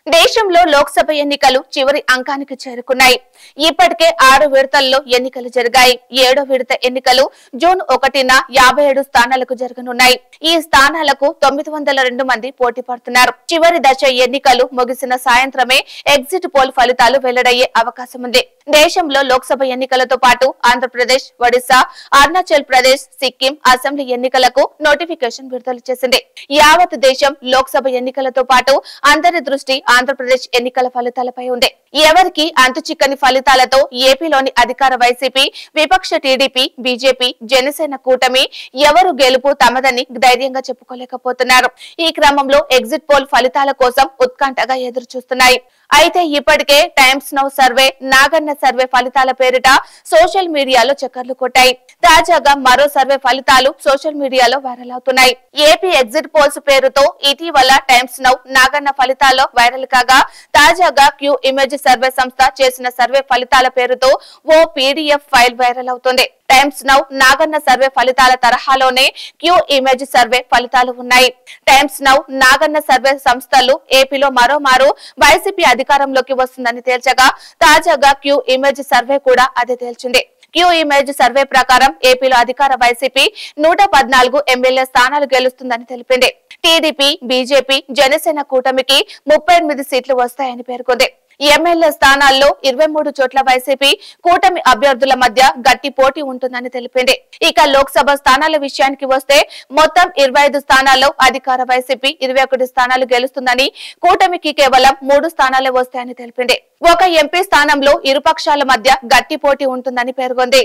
దేశంలో లోక్సభ ఎన్నికలు చివరి అంకానికి చేరుకున్నాయి. ఇప్పటికే 6 విడతల్లో ఎన్నికలు జరిగాయి. 7వ విడత ఎన్నికలు జూన్ 1న 57 స్థానాలకు జరగనున్నాయి. ఈ స్థానాలకు 902 మంది పోటీ పడుతున్నారు. చివరి దశ ఎన్నికలు ముగిసిన సాయంత్రమే ఎగ్జిట్ పోల్ ఫలితాలు వెల్లడయ్యే అవకాశం ఉంది. దేశంలో లోక్సభ ఎన్నికలతో పాటు ఆంధ్రప్రదేశ్, ఒడిశా, అరుణాచల్ ప్రదేశ్, సిక్కిం అసెంబ్లీ ఎన్నికలకు నోటిఫికేషన్ విడుదల చేసింది. యావత్ దేశం లోక్సభ ఎన్నికలతో పాటు అందరి దృష్టి ఆంధ్రప్రదేశ్ ఎన్నికల ఫలితాలపై ఉంది. ఎవరికి అంతుచిక్కని ఫలితాలతో ఏపీలోని అధికార వైసీపీ, విపక్ష టీడీపీ, బీజేపీ, జనసేన కూటమి ఎవరు గెలుపు తమదని ధైర్యంగా చెప్పుకోలేకపోతున్నారు. ఈ క్రమంలో ఎగ్జిట్ పోల్ ఫలితాల కోసం ఉత్కంఠగా ఎదురు చూస్తున్నాయి. అయితే ఇప్పటికే times now survey, Naganna survey ఫలితాల పేరిట సోషల్ మీడియాలో చక్కర్లు కొట్టాయి. తాజాగా మరో సర్వే ఫలితాలు సోషల్ మీడియాలో వైరల్ అవుతున్నాయి. ఏపీ ఎగ్జిట్ పోల్స్ పేరుతో ఇటీవల టైమ్స్ నౌ, నాగన్న ఫలితాల్లో వైరల్ కాగా, తాజాగా క్యూ ఇమేజ్ సర్వే సంస్థ చేసిన సర్వే ఫలితాల పేరుతో ఓ పీడీఎఫ్ ఫైల్ వైరల్ అవుతుంది. టైమ్స్ నౌ, నాగన్న సర్వే ఫలితాల తరహాలోనే క్యూ ఇమేజ్ సర్వే ఫలితాలు ఉన్నాయి. టైమ్స్ నౌ, నాగన్న సర్వే సంస్థలు ఏపీలో మరోమారు వైసీపీ అధికారంలోకి వస్తుందని తేల్చగా, తాజాగా క్యూ ఇమేజ్ సర్వే కూడా అదే తేల్చింది. క్యూ ఇమేజ్ సర్వే ప్రకారం ఏపీలో అధికార వైసీపీ 114 ఎమ్మెల్యే స్థానాలు గెలుస్తుందని తెలిపింది. టీడీపీ, బీజేపీ, జనసేన కూటమికి 38 సీట్లు వస్తాయని పేర్కొంది. ఎమ్మెల్యే స్థానాల్లో 23 చోట్ల వైసీపీ, కూటమి అభ్యర్థుల మధ్య గట్టి పోటీ ఉంటుందని తెలిపింది. ఇక లోక్సభ స్థానాల విషయానికి వస్తే మొత్తం 25 స్థానాల్లో అధికార వైసీపీ 21 స్థానాలు గెలుస్తుందని, కూటమికి కేవలం 3 స్థానాలే వస్తాయని తెలిపింది. ఒక ఎంపీ స్థానంలో ఇరుపక్షాల మధ్య గట్టి పోటీ ఉంటుందని పేర్కొంది.